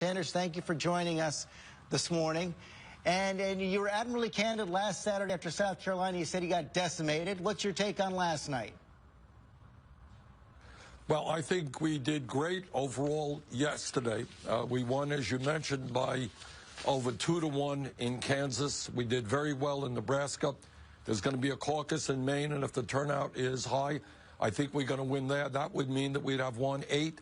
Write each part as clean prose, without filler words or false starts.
Sanders, thank you for joining us this morning. And you were admirably candid last Saturday after South Carolina. You said you got decimated. What's your take on last night? Well, I think we did great overall yesterday. We won, as you mentioned, by over 2-1 in Kansas. We did very well in Nebraska. There's going to be a caucus in Maine, and if the turnout is high, I think we're going to win there. That would mean that we'd have won 8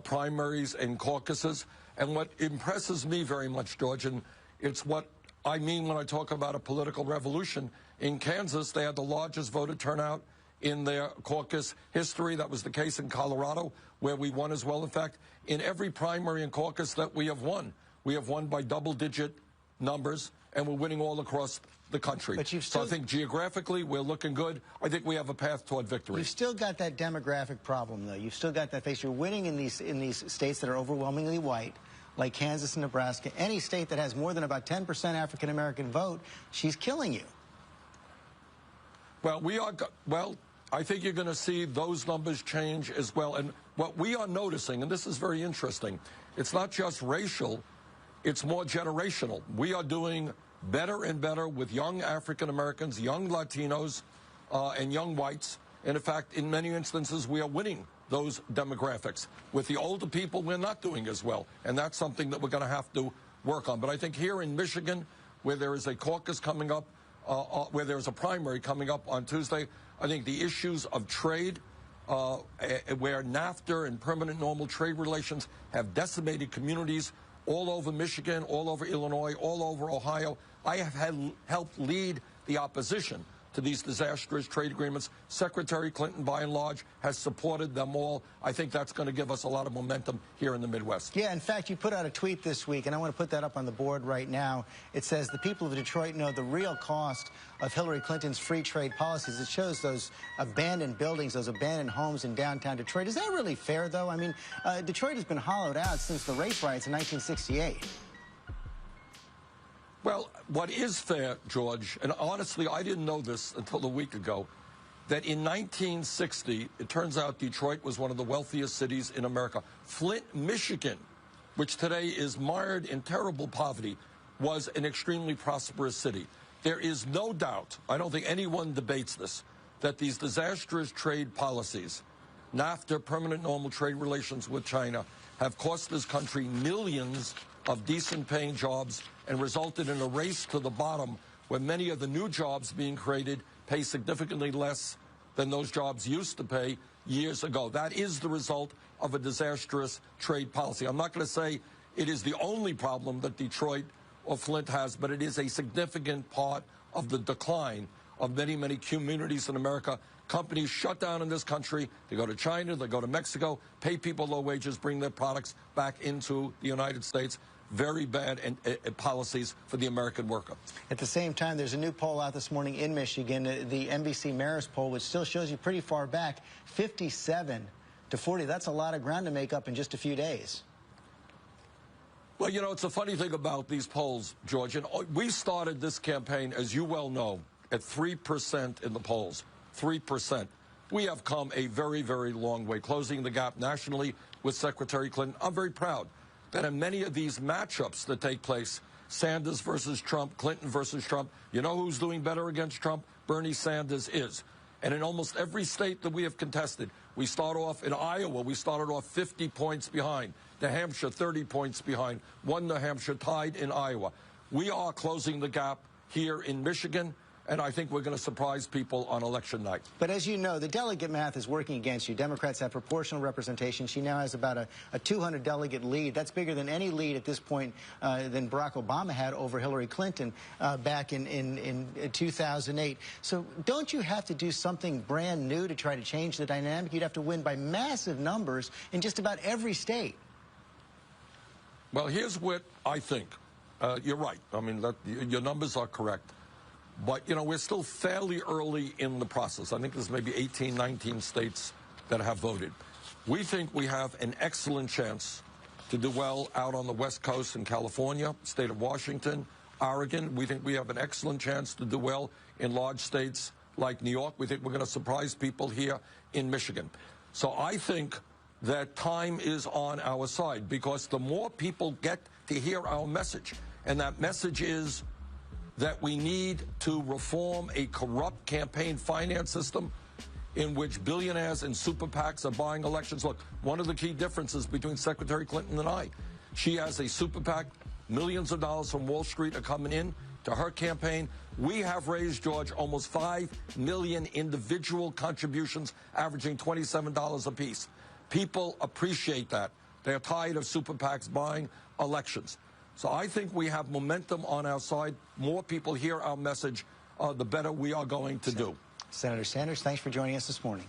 primaries and caucuses. And what impresses me very much, George, and it's what I mean when I talk about a political revolution, in Kansas, they had the largest voter turnout in their caucus history. That was the case in Colorado, where we won as well. In fact, in every primary and caucus that we have won by double-digit numbers, and we're winning all across the country. But so I think geographically, we're looking good. I think we have a path toward victory. You've still got that demographic problem, though. You've still got that face. You're winning in these states that are overwhelmingly white, like Kansas and Nebraska. Any state that has more than about 10% African-American vote, she's killing you. Well, I think you're going to see those numbers change as well. And what we are noticing, and this is very interesting, it's not just racial, it's more generational. We are doing better and better with young African Americans, young Latinos, and young whites. And in fact, in many instances, we are winning those demographics. With the older people, we're not doing as well. And that's something that we're going to have to work on. But I think here in Michigan, where there is a caucus coming up, where there's a primary coming up on Tuesday, I think the issues of trade, where NAFTA and permanent normal trade relations have decimated communities all over Michigan, all over Illinois, all over Ohio. I have helped lead the opposition to these disastrous trade agreements. Secretary Clinton, by and large, has supported them all. I think that's going to give us a lot of momentum here in the Midwest. Yeah, in fact, you put out a tweet this week, and I want to put that up on the board right now. It says, the people of Detroit know the real cost of Hillary Clinton's free trade policies. It shows those abandoned buildings, those abandoned homes in downtown Detroit. Is that really fair, though? I mean, Detroit has been hollowed out since the race riots in 1968. Well, what is fair, George, and honestly, I didn't know this until a week ago, that in 1960, it turns out Detroit was one of the wealthiest cities in America. Flint, Michigan, which today is mired in terrible poverty, was an extremely prosperous city. There is no doubt, I don't think anyone debates this, that these disastrous trade policies, NAFTA, permanent normal trade relations with China, have cost this country millions of decent-paying jobs and resulted in a race to the bottom where many of the new jobs being created pay significantly less than those jobs used to pay years ago. That is the result of a disastrous trade policy. I'm not going to say it is the only problem that Detroit or Flint has, but it is a significant part of the decline of many, many communities in America. Companies shut down in this country. They go to China, they go to Mexico, pay people low wages, bring their products back into the United States. Very bad policies for the American worker. At the same time, there's a new poll out this morning in Michigan, the NBC Marist poll, which still shows you pretty far back, 57 to 40. That's a lot of ground to make up in just a few days. Well, you know, it's a funny thing about these polls, George. And we started this campaign, as you well know, at 3% in the polls, 3%. We have come a very, very long way, closing the gap nationally with Secretary Clinton. I'm very proud that in many of these matchups that take place, Sanders versus Trump, Clinton versus Trump, you know who's doing better against Trump? Bernie Sanders is. And in almost every state that we have contested, we start off in Iowa, we started off 50 points behind. New Hampshire, 30 points behind. One New Hampshire tied in Iowa. We are closing the gap here in Michigan, and I think we're going to surprise people on election night. But as you know, the delegate math is working against you. Democrats have proportional representation. She now has about a 200-delegate lead. That's bigger than any lead at this point than Barack Obama had over Hillary Clinton back in 2008. So don't you have to do something brand new to try to change the dynamic? You'd have to win by massive numbers in just about every state. Well, here's what I think. You're right. I mean, your numbers are correct. But, you know, we're still fairly early in the process. I think there's maybe 18, 19 states that have voted. We think we have an excellent chance to do well out on the West Coast in California, state of Washington, Oregon. We think we have an excellent chance to do well in large states like New York. We think we're going to surprise people here in Michigan. So I think that time is on our side, because the more people get to hear our message, and that message is that we need to reform a corrupt campaign finance system in which billionaires and super PACs are buying elections. Look, one of the key differences between Secretary Clinton and I, she has a super PAC, millions of dollars from Wall Street are coming in to her campaign. We have raised, George, almost 5 million individual contributions, averaging $27 apiece. People appreciate that. They're tired of super PACs buying elections. So I think we have momentum on our side. More people hear our message, the better we are going to do. Senator Sanders, thanks for joining us this morning.